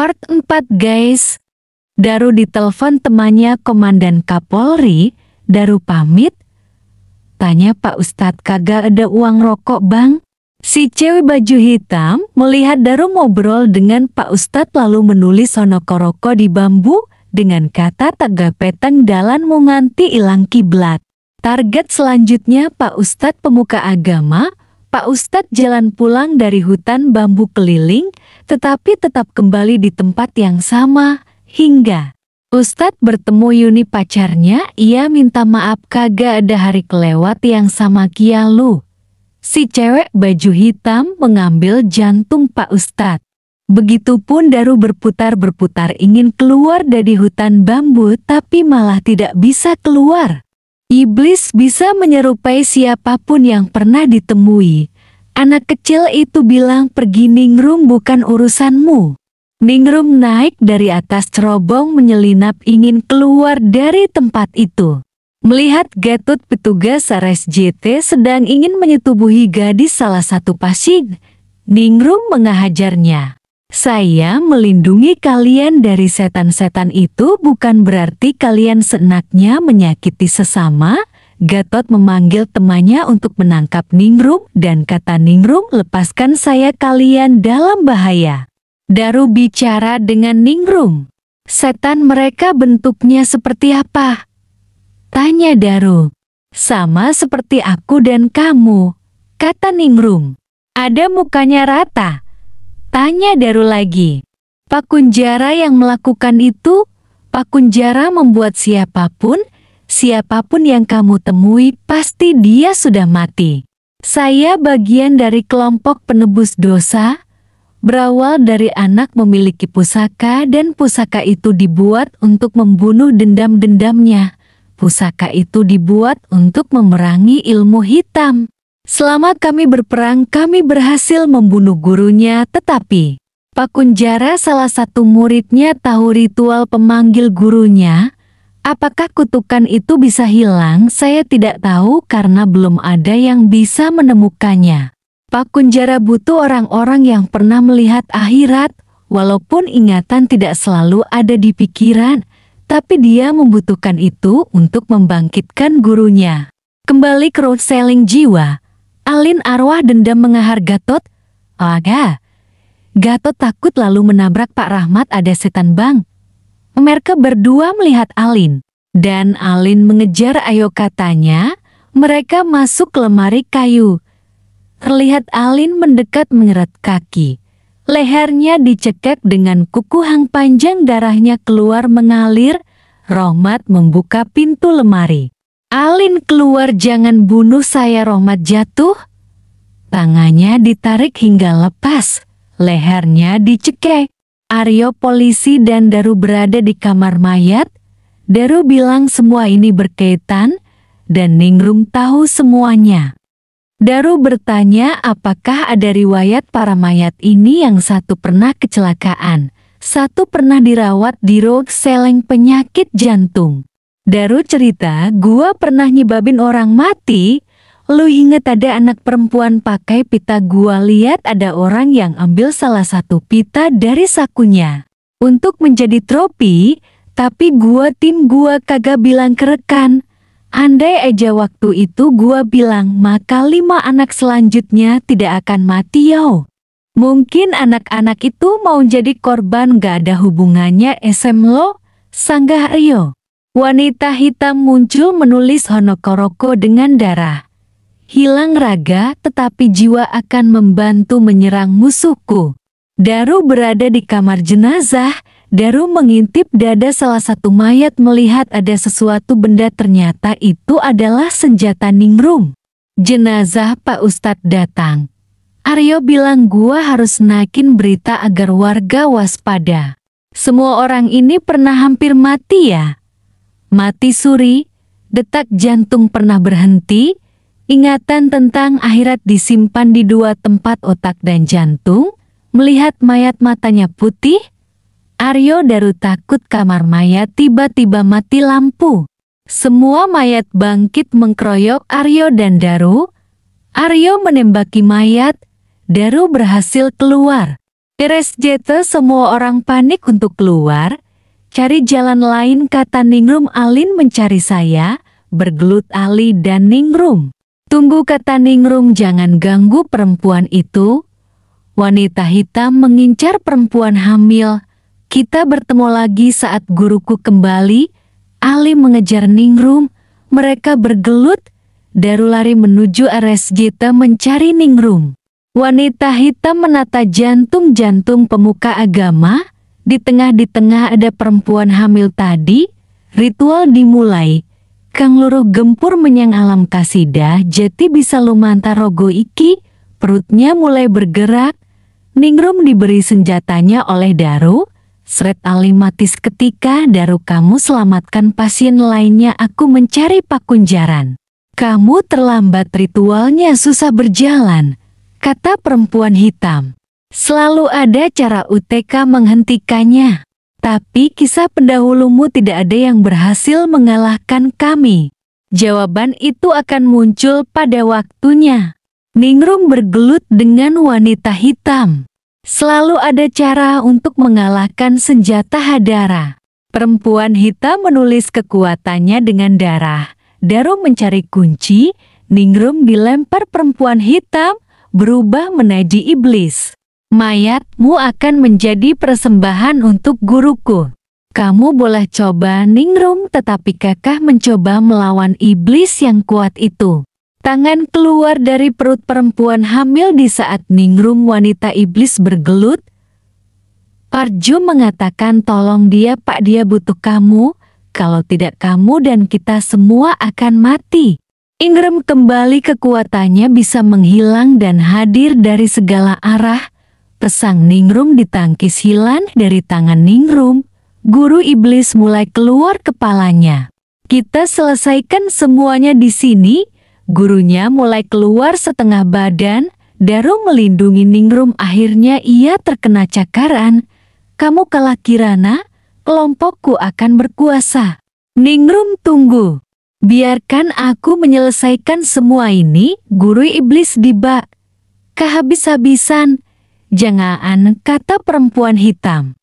Part 4 guys. Daru ditelepon temannya Komandan Kapolri. Daru pamit. Tanya Pak Ustadz, kagak ada uang rokok bang? Si cewek baju hitam melihat Daru ngobrol dengan Pak Ustadz lalu menulis sonokoroko di bambu dengan kata tagapeteng dalan mau nganti ilang kiblat. Target selanjutnya Pak Ustadz pemuka agama. Pak Ustadz jalan pulang dari hutan bambu keliling, tetapi tetap kembali di tempat yang sama, hingga Ustadz bertemu Yuni pacarnya. Ia minta maaf kagak ada hari kelewat yang sama kia lu. Si cewek baju hitam mengambil jantung Pak Ustadz. Begitupun Daru berputar-berputar ingin keluar dari hutan bambu tapi malah tidak bisa keluar. Iblis bisa menyerupai siapapun yang pernah ditemui. Anak kecil itu bilang pergi Ningrum bukan urusanmu. Ningrum naik dari atas cerobong menyelinap ingin keluar dari tempat itu. Melihat Gatot petugas RSJT sedang ingin menyetubuhi gadis salah satu pasien, Ningrum menghajarnya. Saya melindungi kalian dari setan-setan itu bukan berarti kalian seenaknya menyakiti sesama. Gatot memanggil temannya untuk menangkap Ningrum dan kata Ningrum, lepaskan saya, kalian dalam bahaya. Daru bicara dengan Ningrum. Setan mereka bentuknya seperti apa? Tanya Daru. Sama seperti aku dan kamu, kata Ningrum. Ada mukanya rata? Tanya Daru lagi. Pak Kunjara yang melakukan itu. Pak Kunjara membuat siapapun yang kamu temui pasti dia sudah mati. Saya bagian dari kelompok penebus dosa. Berawal dari anak memiliki pusaka dan pusaka itu dibuat untuk membunuh dendam-dendamnya. Pusaka itu dibuat untuk memerangi ilmu hitam. Selama kami berperang, kami berhasil membunuh gurunya, tetapi Pak Kunjara salah satu muridnya tahu ritual pemanggil gurunya. Apakah kutukan itu bisa hilang? Saya tidak tahu karena belum ada yang bisa menemukannya. Pak Kunjara butuh orang-orang yang pernah melihat akhirat, walaupun ingatan tidak selalu ada di pikiran, tapi dia membutuhkan itu untuk membangkitkan gurunya. Kembali ke road selling jiwa. Alin arwah dendam mengahar Gatot. Aga. Gatot takut lalu menabrak Pak Rahmat. Ada setan bang. Mereka berdua melihat Alin. Dan Alin mengejar, ayo katanya. Mereka masuk ke lemari kayu. Terlihat Alin mendekat mengerat kaki. Lehernya dicekek dengan kuku hang panjang, darahnya keluar mengalir. Rahmat membuka pintu lemari. Alin keluar, jangan bunuh saya. Rahmat jatuh. Tangannya ditarik hingga lepas. Lehernya dicekek. Aryo, polisi dan Daru berada di kamar mayat. Daru bilang semua ini berkaitan dan Ningrum tahu semuanya. Daru bertanya apakah ada riwayat para mayat ini, yang satu pernah kecelakaan, satu pernah dirawat di road selling penyakit jantung. Daru cerita, gua pernah nyebabin orang mati. Lu inget ada anak perempuan pakai pita, gua lihat ada orang yang ambil salah satu pita dari sakunya untuk menjadi trofi, tapi tim gua kagak bilang ke rekan. Andai aja waktu itu gua bilang, maka 5 anak selanjutnya tidak akan mati yo. Mungkin anak-anak itu mau jadi korban, gak ada hubungannya SM lo, sanggah Aryo. Wanita hitam muncul menulis honokoroko dengan darah. Hilang raga tetapi jiwa akan membantu menyerang musuhku. Daru berada di kamar jenazah. Daru mengintip dada salah satu mayat, melihat ada sesuatu benda, ternyata itu adalah senjata Ningrum. Jenazah Pak Ustadz datang. Aryo bilang gua harus naikin berita agar warga waspada. Semua orang ini pernah hampir mati ya. Mati suri, detak jantung pernah berhenti, ingatan tentang akhirat disimpan di 2 tempat, otak dan jantung. Melihat mayat matanya putih. Aryo, Daru takut kamar mayat tiba-tiba mati lampu. Semua mayat bangkit mengkeroyok Aryo dan Daru. Aryo menembaki mayat. Daru berhasil keluar. RSJT semua orang panik untuk keluar. Cari jalan lain, kata Ningrum. Alin mencari saya, bergelut Ali dan Ningrum. Tunggu, kata Ningrum, jangan ganggu perempuan itu. Wanita hitam mengincar perempuan hamil. Kita bertemu lagi saat guruku kembali. Ali mengejar Ningrum. Mereka bergelut. Daru lari menuju RSJT mencari Ningrum. Wanita hitam menata jantung-jantung pemuka agama. Di tengah ada perempuan hamil tadi. Ritual dimulai. Kang luruh gempur menyang alam kasidah, jati bisa lumantar rogo iki. Perutnya mulai bergerak. Ningrum diberi senjatanya oleh Daru. Sret Ali mati seketika. Daru, kamu selamatkan pasien lainnya, aku mencari pakunjaran. Kamu terlambat, ritualnya susah berjalan, kata perempuan hitam. Selalu ada cara UTK menghentikannya. Tapi kisah pendahulumu tidak ada yang berhasil mengalahkan kami. Jawaban itu akan muncul pada waktunya. Ningrum bergelut dengan wanita hitam. Selalu ada cara untuk mengalahkan senjata Hadara. Perempuan hitam menulis kekuatannya dengan darah. Daru mencari kunci. Ningrum dilempar perempuan hitam, berubah menjadi iblis. Mayatmu akan menjadi persembahan untuk guruku. Kamu boleh coba, Ningrum, tetapi Kakak mencoba melawan iblis yang kuat itu. Tangan keluar dari perut perempuan hamil di saat Ningrum wanita iblis bergelut. Parjo mengatakan, tolong dia Pak, dia butuh kamu. Kalau tidak kamu dan kita semua akan mati. Ingram kembali, kekuatannya bisa menghilang dan hadir dari segala arah. Pesang Ningrum ditangkis hilang dari tangan Ningrum. Guru iblis mulai keluar kepalanya. Kita selesaikan semuanya di sini. Gurunya mulai keluar setengah badan. Daru melindungi Ningrum, akhirnya ia terkena cakaran. Kamu kalah Kirana, kelompokku akan berkuasa. Ningrum, tunggu. Biarkan aku menyelesaikan semua ini. Guru iblis dibak kehabis-habisan. Jangan, kata perempuan hitam.